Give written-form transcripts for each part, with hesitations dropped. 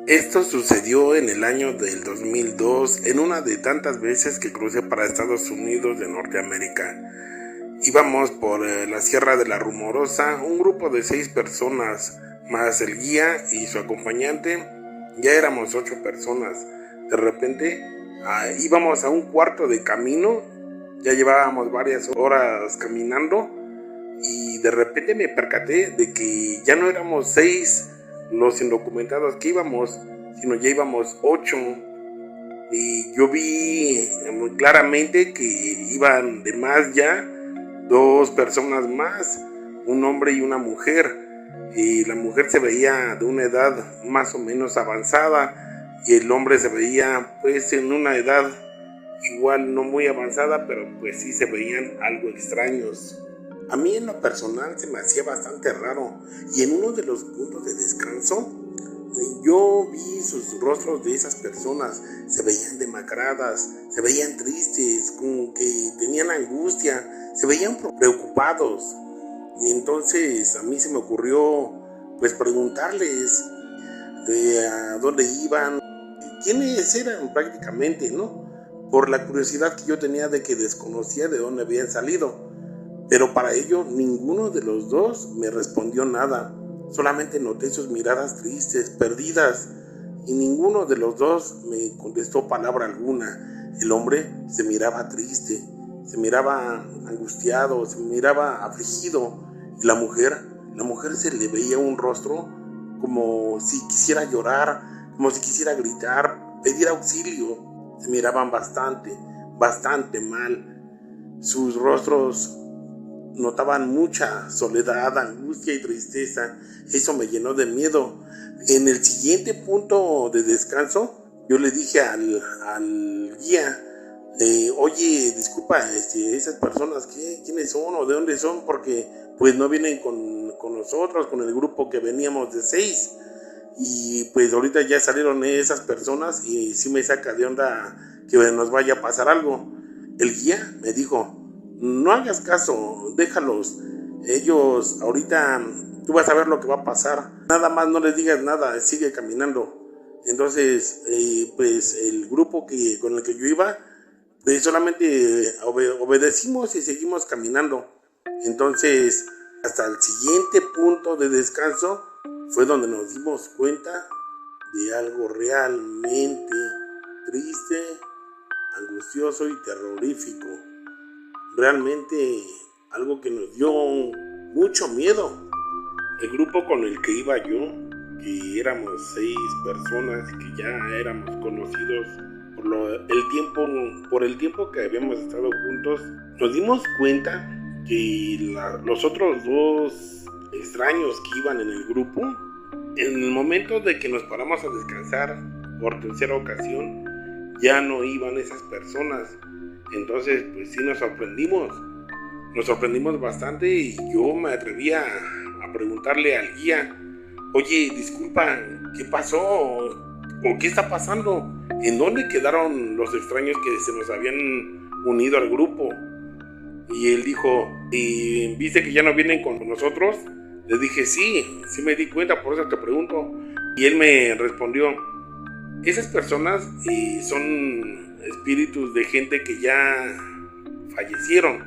Esto sucedió en el año del 2002, en una de tantas veces que crucé para Estados Unidos de Norteamérica. Íbamos por la Sierra de la Rumorosa, un grupo de 6 personas, más el guía y su acompañante. Ya éramos 8 personas. De repente íbamos a un cuarto de camino, ya llevábamos varias horas caminando y de repente me percaté de que ya no éramos 6 los indocumentados que íbamos, sino ya íbamos 8. Y yo vi muy claramente que iban de más ya 2 personas más, un hombre y una mujer. Y la mujer se veía de una edad más o menos avanzada y el hombre se veía pues en una edad igual no muy avanzada, pero pues sí se veían algo extraños. A mí en lo personal se me hacía bastante raro y en uno de los puntos de descanso yo vi sus rostros de esas personas, se veían demacradas, se veían tristes, como que tenían angustia, se veían preocupados. Y entonces a mí se me ocurrió pues preguntarles a dónde iban, quiénes eran prácticamente, ¿no? Por la curiosidad que yo tenía de que desconocía de dónde habían salido. Pero para ello ninguno de los dos me respondió nada. Solamente noté sus miradas tristes, perdidas, y ninguno de los dos me contestó palabra alguna. El hombre se miraba triste, se miraba angustiado, se miraba afligido, y la mujer se le veía un rostro como si quisiera llorar, como si quisiera gritar, pedir auxilio. Se miraban bastante mal. Sus rostros notaban mucha soledad, angustia y tristeza. Eso me llenó de miedo. En el siguiente punto de descanso, yo le dije al guía, oye, disculpa, esas personas, ¿quiénes son o de dónde son? Porque pues no vienen con nosotros, con el grupo que veníamos de 6. Y pues ahorita ya salieron esas personas y sí me saca de onda que nos vaya a pasar algo. El guía me dijo, no hagas caso, déjalos. Ellos ahorita, tú vas a ver lo que va a pasar. Nada más no les digas nada, sigue caminando. Entonces, pues el grupo con el que yo iba, pues solamente obedecimos y seguimos caminando. Entonces, hasta el siguiente punto de descanso fue donde nos dimos cuenta de algo realmente triste, angustioso y terrorífico. Realmente algo que nos dio mucho miedo. El grupo con el que iba yo, que éramos 6 personas que ya éramos conocidos por el tiempo que habíamos estado juntos, nos dimos cuenta que los otros 2 extraños que iban en el grupo, en el momento de que nos paramos a descansar por tercera ocasión, ya no iban esas personas. Entonces, pues sí nos sorprendimos bastante y yo me atreví a preguntarle al guía, oye, disculpa, ¿qué pasó? ¿O qué está pasando? ¿En dónde quedaron los extraños que se nos habían unido al grupo? Y él dijo, ¿y viste que ya no vienen con nosotros? Le dije, sí me di cuenta, por eso te pregunto. Y él me respondió, esas personas son espíritus de gente que ya fallecieron,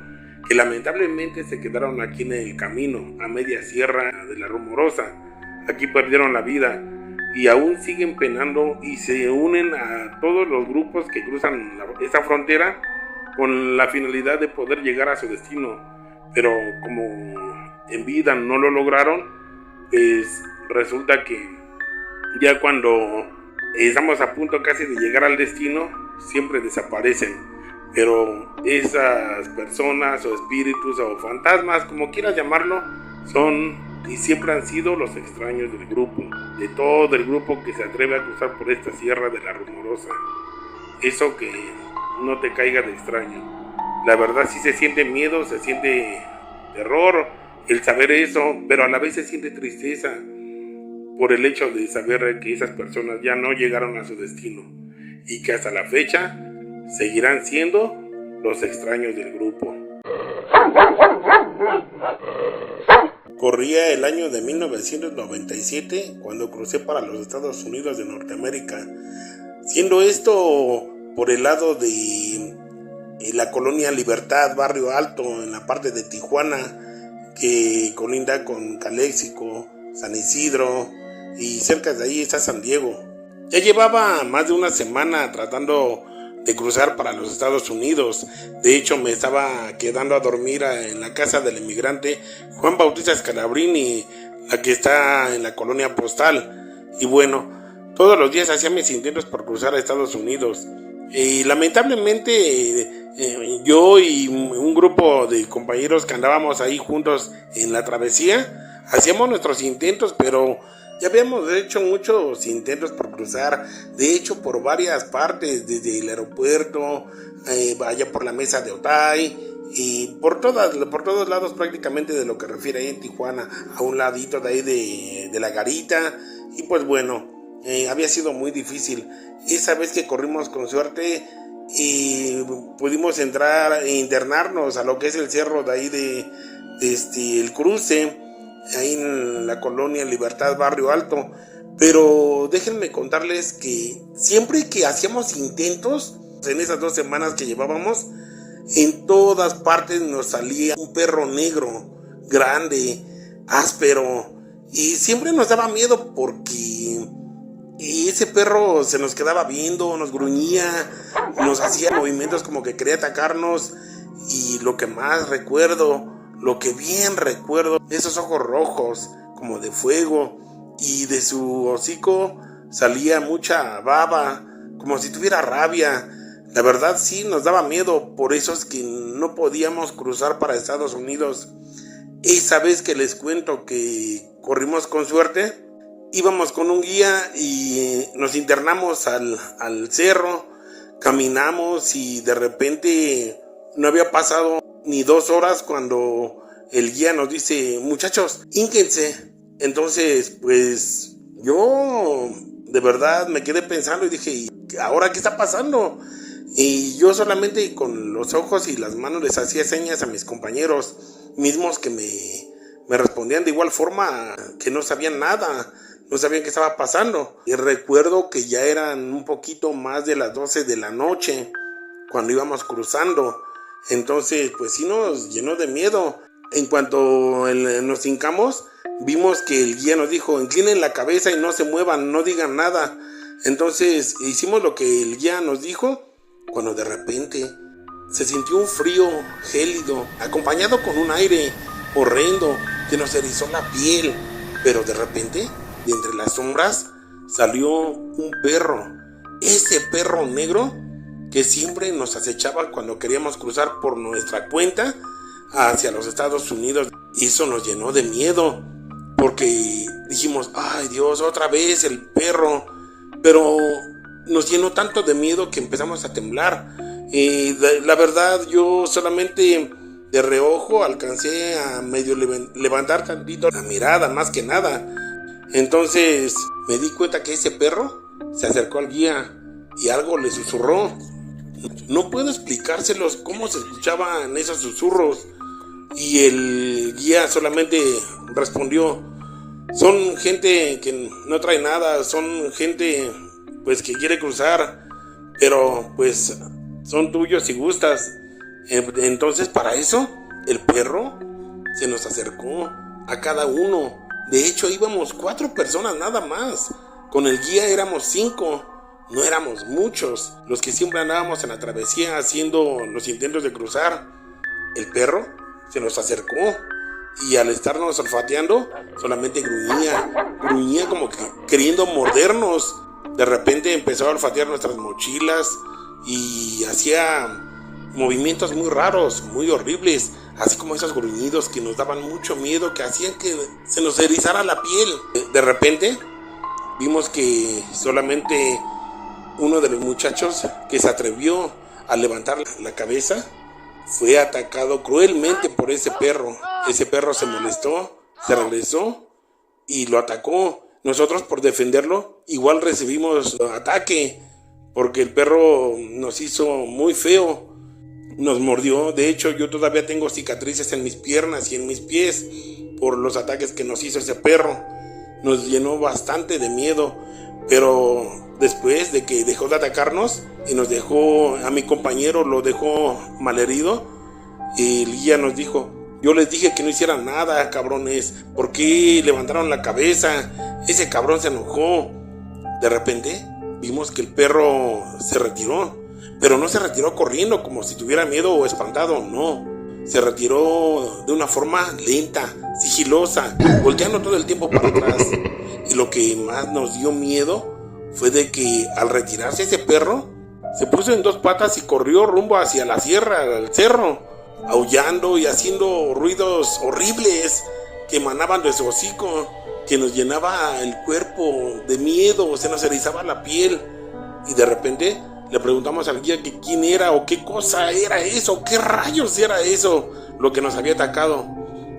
que lamentablemente se quedaron aquí en el camino, a media Sierra de la Rumorosa. Aquí perdieron la vida y aún siguen penando y se unen a todos los grupos que cruzan esta frontera con la finalidad de poder llegar a su destino. Pero como en vida no lo lograron, pues resulta que ya cuando estamos a punto casi de llegar al destino, siempre desaparecen. Pero esas personas o espíritus o fantasmas, como quieras llamarlo, son y siempre han sido los extraños del grupo, de todo el grupo que se atreve a cruzar por esta Sierra de la Rumorosa. Eso que no te caiga de extraño. La verdad sí se siente miedo, se siente terror el saber eso, pero a la vez se siente tristeza por el hecho de saber que esas personas ya no llegaron a su destino y que hasta la fecha seguirán siendo los extraños del grupo. Corría el año de 1997 cuando crucé para los Estados Unidos de Norteamérica, siendo esto por el lado de la colonia Libertad, Barrio Alto, en la parte de Tijuana, que colinda con Calexico, San Isidro, y cerca de ahí está San Diego. Ya llevaba más de una semana tratando de cruzar para los Estados Unidos. De hecho, me estaba quedando a dormir en la casa del inmigrante Juan Bautista Scalabrini, la que está en la colonia postal. Y bueno, todos los días hacía mis intentos por cruzar a Estados Unidos. Y lamentablemente yo y un grupo de compañeros que andábamos ahí juntos en la travesía, hacíamos nuestros intentos, pero ya habíamos hecho muchos intentos por cruzar, de hecho por varias partes, desde el aeropuerto, allá por la mesa de Otay, y por todos lados prácticamente de lo que refiere ahí en Tijuana, a un ladito de ahí de la garita, y pues bueno, había sido muy difícil. Esa vez que corrimos con suerte y pudimos entrar e internarnos a lo que es el cerro de ahí de el cruce, ahí en la colonia Libertad, Barrio Alto. Pero déjenme contarles que siempre que hacíamos intentos, en esas 2 semanas que llevábamos, en todas partes nos salía un perro negro, grande, áspero, y siempre nos daba miedo porque ese perro se nos quedaba viendo, nos gruñía, nos hacía movimientos como que quería atacarnos. Y lo que más recuerdo, lo que bien recuerdo, esos ojos rojos como de fuego, y de su hocico salía mucha baba, como si tuviera rabia. La verdad sí nos daba miedo, por eso es que no podíamos cruzar para Estados Unidos. Esa vez que les cuento que corrimos con suerte, íbamos con un guía y nos internamos al cerro, caminamos y de repente no había pasado ni 2 horas cuando el guía nos dice: muchachos, hínquense. Entonces pues yo de verdad me quedé pensando y dije: ¿y ahora qué está pasando? Y yo solamente con los ojos y las manos les hacía señas a mis compañeros mismos, que me respondían de igual forma, que no sabían nada, no sabían qué estaba pasando. Y recuerdo que ya eran un poquito más de las 12 de la noche cuando íbamos cruzando. Entonces pues sí nos llenó de miedo. En cuanto nos hincamos, vimos que el guía nos dijo: inclinen la cabeza y no se muevan, no digan nada. Entonces hicimos lo que el guía nos dijo, cuando de repente se sintió un frío gélido, acompañado con un aire horrendo que nos erizó la piel. Pero de repente, de entre las sombras, salió un perro. Ese perro negro que siempre nos acechaba cuando queríamos cruzar por nuestra cuenta hacia los Estados Unidos. Y eso nos llenó de miedo, porque dijimos: ay Dios, otra vez el perro. Pero nos llenó tanto de miedo que empezamos a temblar. La verdad, yo solamente de reojo alcancé a medio levantar tantito la mirada, más que nada. Entonces me di cuenta que ese perro se acercó al guía y algo le susurró. No puedo explicárselos cómo se escuchaban esos susurros. Y el guía solamente respondió: son gente que no trae nada, son gente pues que quiere cruzar, pero pues son tuyos si gustas. Entonces para eso el perro se nos acercó a cada uno. De hecho íbamos 4 personas nada más, con el guía éramos 5, no éramos muchos los que siempre andábamos en la travesía haciendo los intentos de cruzar. El perro se nos acercó y al estarnos olfateando solamente gruñía como que queriendo mordernos. De repente empezó a olfatear nuestras mochilas y hacía movimientos muy raros, muy horribles, así como esos gruñidos que nos daban mucho miedo, que hacían que se nos erizara la piel. De repente vimos que solamente uno de los muchachos que se atrevió a levantar la cabeza fue atacado cruelmente por ese perro. Ese perro se molestó, se regresó y lo atacó. Nosotros, por defenderlo, igual recibimos ataque, porque el perro nos hizo muy feo, nos mordió. De hecho, yo todavía tengo cicatrices en mis piernas y en mis pies por los ataques que nos hizo ese perro. Nos llenó bastante de miedo, pero después de que dejó de atacarnos y nos dejó, a mi compañero lo dejó malherido, el guía nos dijo: yo les dije que no hicieran nada, cabrones, ¿por qué levantaron la cabeza? Ese cabrón se enojó. De repente vimos que el perro se retiró, pero no se retiró corriendo como si tuviera miedo o espantado, no. Se retiró de una forma lenta, sigilosa, volteando todo el tiempo para atrás. Y lo que más nos dio miedo fue de que al retirarse ese perro, se puso en dos patas y corrió rumbo hacia la sierra, al cerro, aullando y haciendo ruidos horribles que emanaban de su hocico, que nos llenaba el cuerpo de miedo, se nos erizaba la piel. Y de repente le preguntamos al guía que quién era o qué cosa era eso, qué rayos era eso, lo que nos había atacado.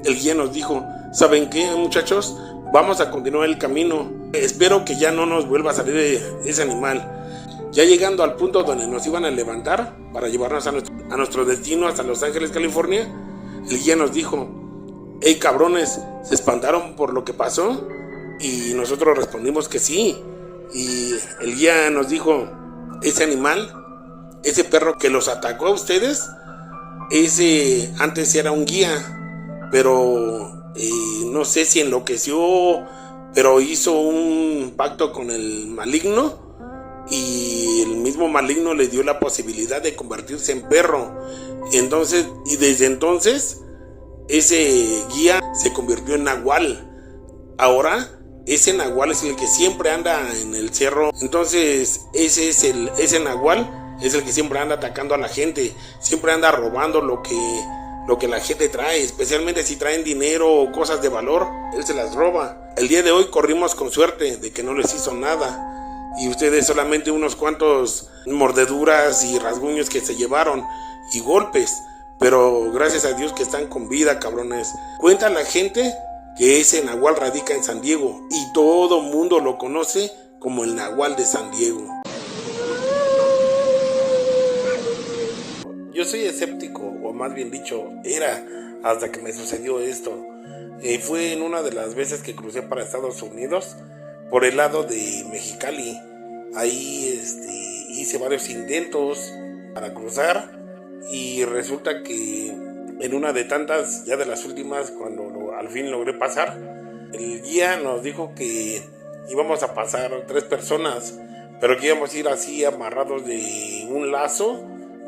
El guía nos dijo: ¿saben qué, muchachos? Vamos a continuar el camino. Espero que ya no nos vuelva a salir ese animal. Ya llegando al punto donde nos iban a levantar para llevarnos a nuestro destino hasta Los Ángeles, California, el guía nos dijo: hey, cabrones, ¿se espantaron por lo que pasó? Y nosotros respondimos que sí. Y el guía nos dijo: ese animal, ese perro que los atacó a ustedes, ese antes era un guía, pero no sé si enloqueció, pero hizo un pacto con el maligno y el mismo maligno le dio la posibilidad de convertirse en perro. Entonces, y desde entonces ese guía se convirtió en nahual. Ahora ese nahual es el que siempre anda en el cerro. Entonces ese nahual es el que siempre anda atacando a la gente, siempre anda robando lo que la gente trae, especialmente si traen dinero o cosas de valor, él se las roba. El día de hoy corrimos con suerte de que no les hizo nada, y ustedes solamente unos cuantos mordeduras y rasguños que se llevaron y golpes, pero gracias a Dios que están con vida, cabrones. Cuenta la gente que ese nahual radica en San Diego y todo mundo lo conoce como el nahual de San Diego. Yo soy escéptico, o más bien dicho, era hasta que me sucedió esto. Fue en una de las veces que crucé para Estados Unidos, por el lado de Mexicali. Ahí hice varios intentos para cruzar y resulta que en una de tantas, ya de las últimas, cuando al fin logré pasar, el guía nos dijo que íbamos a pasar 3 personas, pero que íbamos a ir así amarrados de un lazo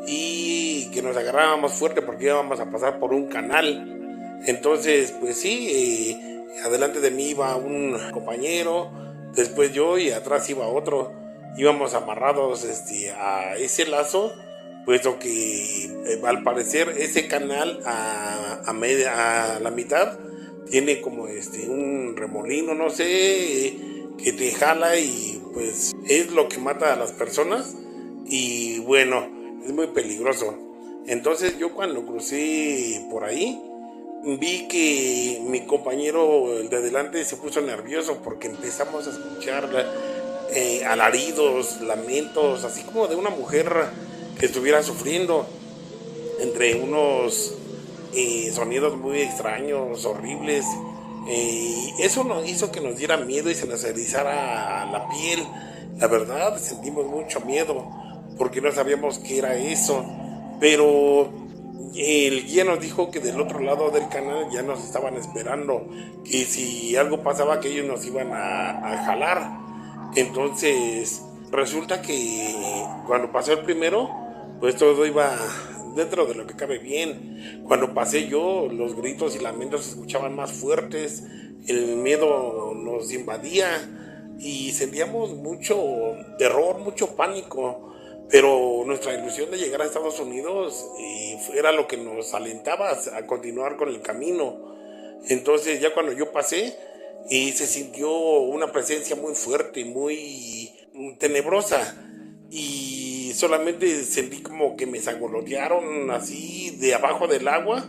y que nos agarrábamos fuerte porque íbamos a pasar por un canal. Entonces, pues sí, adelante de mí iba un compañero, después yo y atrás iba otro. Íbamos amarrados a ese lazo, puesto que al parecer ese canal a la mitad tiene como un remolino, no sé, que te jala y pues es lo que mata a las personas. Y bueno, es muy peligroso. Entonces yo cuando crucé por ahí vi que mi compañero, el de adelante, se puso nervioso porque empezamos a escuchar alaridos, lamentos, así como de una mujer que estuviera sufriendo, entre unos sonidos muy extraños, horribles. Eso nos hizo que nos diera miedo y se nos erizara la piel. La verdad, sentimos mucho miedo porque no sabíamos qué era eso, pero el guía nos dijo que del otro lado del canal ya nos estaban esperando, que si algo pasaba que ellos nos iban a jalar. Entonces resulta que cuando pasó el primero, pues todo iba dentro de lo que cabe bien. Cuando pasé yo, los gritos y lamentos se escuchaban más fuertes, el miedo nos invadía y sentíamos mucho terror, mucho pánico. Pero nuestra ilusión de llegar a Estados Unidos era lo que nos alentaba a continuar con el camino. Entonces ya cuando yo pasé, se sintió una presencia muy fuerte, muy tenebrosa, y solamente sentí como que me sangolotearon así de abajo del agua,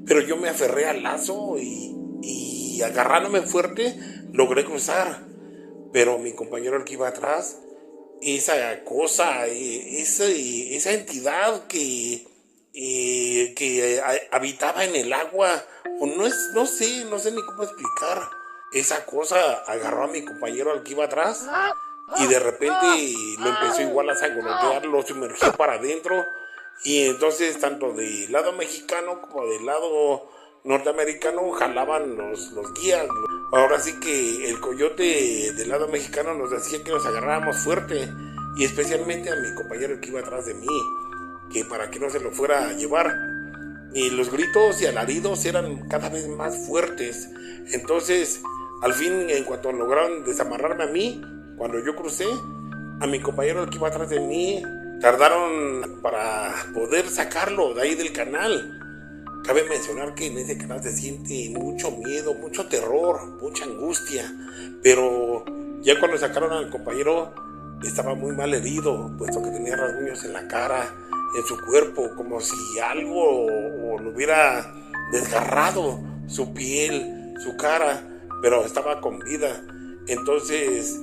pero yo me aferré al lazo y agarrándome fuerte logré cruzar. Pero mi compañero, el que iba atrás, esa cosa, esa entidad que que habitaba en el agua, o no sé ni cómo explicar. Esa cosa agarró a mi compañero al que iba atrás y de repente lo empezó igual a sangolotear, lo sumergió para adentro y entonces tanto del lado mexicano como del lado norteamericano jalaban los guías. Ahora sí que el coyote del lado mexicano nos decía que nos agarrábamos fuerte y especialmente a mi compañero que iba atrás de mí, que para que no se lo fuera a llevar. Y los gritos y alaridos eran cada vez más fuertes. Entonces, al fin, en cuanto lograron desamarrarme a mí, cuando yo crucé, a mi compañero que iba atrás de mí, tardaron para poder sacarlo de ahí del canal. Cabe mencionar que en ese canal se siente mucho miedo, mucho terror, mucha angustia, pero ya cuando sacaron al compañero estaba muy mal herido, puesto que tenía rasguños en la cara, en su cuerpo, como si algo lo hubiera desgarrado, su piel, su cara, pero estaba con vida. Entonces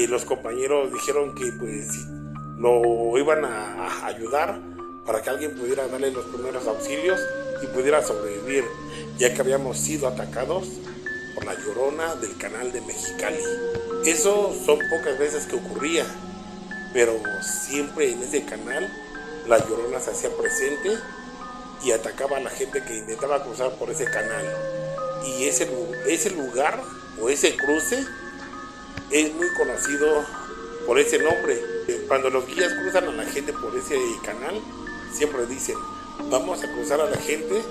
los compañeros dijeron que pues lo iban a ayudar para que alguien pudiera darle los primeros auxilios y pudiera sobrevivir, ya que habíamos sido atacados por la Llorona del canal de Mexicali. Eso son pocas veces que ocurría, pero siempre en ese canal la Llorona se hacía presente y atacaba a la gente que intentaba cruzar por ese canal. Y ese lugar o ese cruce es muy conocido por ese nombre. Cuando los guías cruzan a la gente por ese canal, siempre dicen: vamos a cruzar a la gente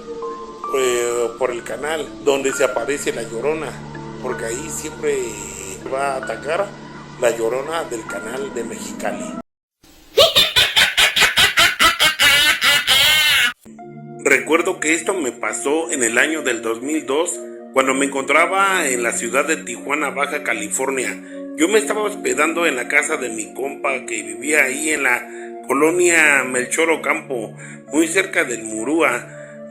por el canal donde se aparece la Llorona, porque ahí siempre va a atacar la Llorona del canal de Mexicali. Recuerdo que esto me pasó en el año del 2002, cuando me encontraba en la ciudad de Tijuana, Baja California. Yo me estaba hospedando en la casa de mi compa que vivía ahí en la colonia Melchor Ocampo, muy cerca del Murúa,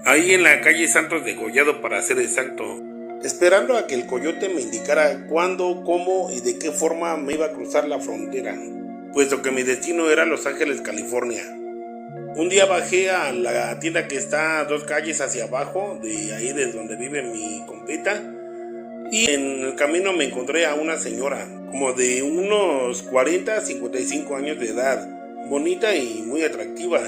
ahí en la calle Santos Degollado para ser exacto, esperando a que el coyote me indicara cuándo, cómo y de qué forma me iba a cruzar la frontera, puesto que mi destino era Los Ángeles, California. Un día bajé a la tienda que está 2 calles hacia abajo, de ahí de donde vive mi compita, y en el camino me encontré a una señora, como de unos 40 a 55 años de edad, bonita y muy atractiva,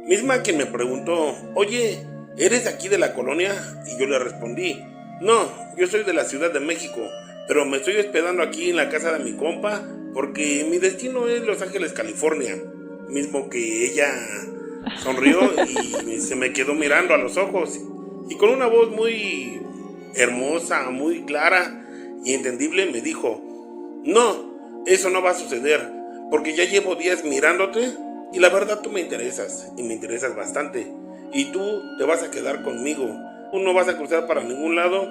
misma que me preguntó: oye, ¿eres de aquí de la colonia? Y yo le respondí: no, yo soy de la Ciudad de México, pero me estoy hospedando aquí en la casa de mi compa porque mi destino es Los Ángeles, California. Mismo que ella sonrió y se me quedó mirando a los ojos y con una voz muy hermosa, muy clara y entendible me dijo: no, eso no va a suceder, porque ya llevo días mirándote y la verdad tú me interesas, y me interesas bastante, y tú te vas a quedar conmigo, tú no vas a cruzar para ningún lado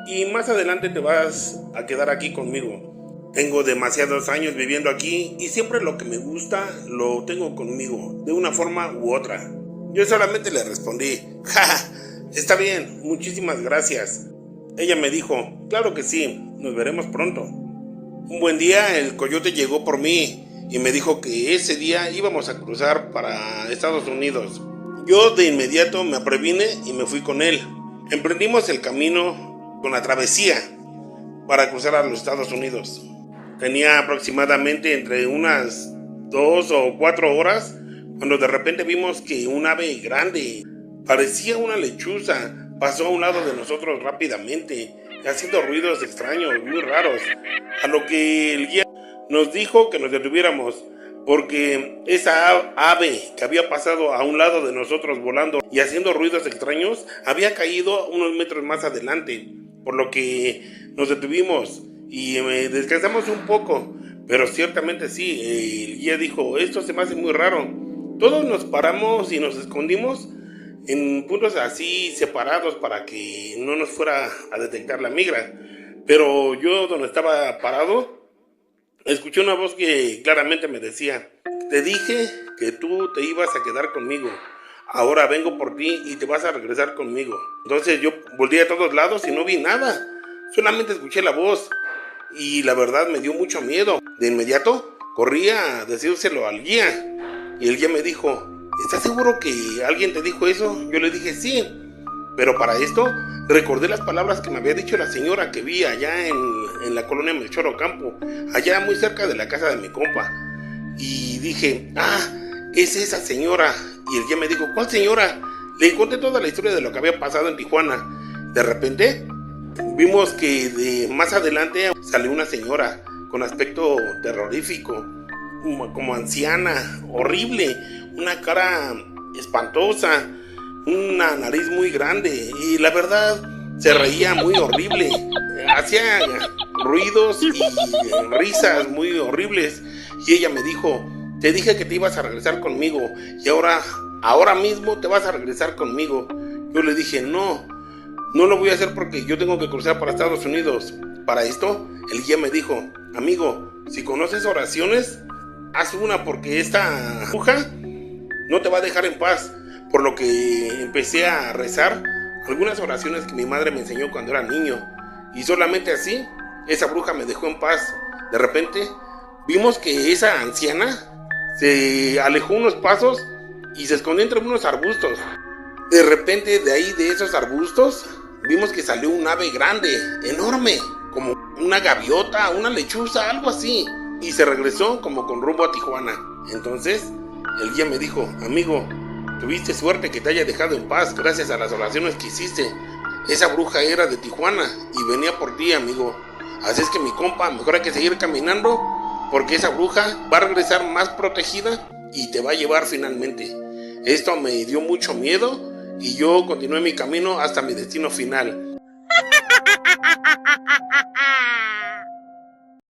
y más adelante te vas a quedar aquí conmigo. Tengo demasiados años viviendo aquí y siempre lo que me gusta lo tengo conmigo, de una forma u otra. Yo solamente le respondí: ja, está bien, muchísimas gracias. Ella me dijo: claro que sí, nos veremos pronto. Un buen día el coyote llegó por mí y me dijo que ese día íbamos a cruzar para Estados Unidos. Yo de inmediato me previne y me fui con él. Emprendimos el camino con la travesía para cruzar a los Estados Unidos. Tenía aproximadamente entre unas 2 o 4 horas cuando de repente vimos que un ave grande, parecía una lechuza, pasó a un lado de nosotros rápidamente, haciendo ruidos extraños, muy raros, a lo que el guía nos dijo que nos detuviéramos, porque esa ave que había pasado a un lado de nosotros volando y haciendo ruidos extraños, había caído unos metros más adelante, por lo que nos detuvimos y descansamos un poco, pero ciertamente sí, el guía dijo: esto se me hace muy raro. Todos nos paramos y nos escondimos en puntos así separados para que no nos fuera a detectar la migra, pero yo donde estaba parado escuché una voz que claramente me decía: te dije que tú te ibas a quedar conmigo, ahora vengo por ti y te vas a regresar conmigo. Entonces yo volví a todos lados y no vi nada, solamente escuché la voz y la verdad me dio mucho miedo. De inmediato corrí a decírselo al guía y el guía me dijo: ¿estás seguro que alguien te dijo eso? Yo le dije, sí. Pero para esto recordé las palabras que me había dicho la señora que vi allá en la colonia Melchor Ocampo, allá muy cerca de la casa de mi compa. Y dije, es esa señora. Y el guía me dijo, ¿cuál señora? Le conté toda la historia de lo que había pasado en Tijuana. De repente vimos que más adelante salió una señora con aspecto terrorífico, como anciana, horrible, una cara espantosa, una nariz muy grande y la verdad se reía muy horrible, hacía ruidos y risas muy horribles y ella me dijo, te dije que te ibas a regresar conmigo y ahora mismo te vas a regresar conmigo. Yo le dije, no lo voy a hacer porque yo tengo que cruzar para Estados Unidos. Para esto el guía me dijo, amigo, si conoces oraciones, haz una porque esta bruja no te va a dejar en paz. Por lo que empecé a rezar algunas oraciones que mi madre me enseñó cuando era niño. Y solamente así, esa bruja me dejó en paz. De repente, vimos que esa anciana se alejó unos pasos y se escondió entre unos arbustos. De repente, de ahí, de esos arbustos, vimos que salió un ave grande, enorme, como una gaviota, una lechuza, algo así. Y se regresó como con rumbo a Tijuana. Entonces, el guía me dijo, amigo, tuviste suerte que te haya dejado en paz gracias a las oraciones que hiciste. Esa bruja era de Tijuana y venía por ti, amigo. Así es que mi compa, mejor hay que seguir caminando porque esa bruja va a regresar más protegida y te va a llevar finalmente. Esto me dio mucho miedo y yo continué mi camino hasta mi destino final.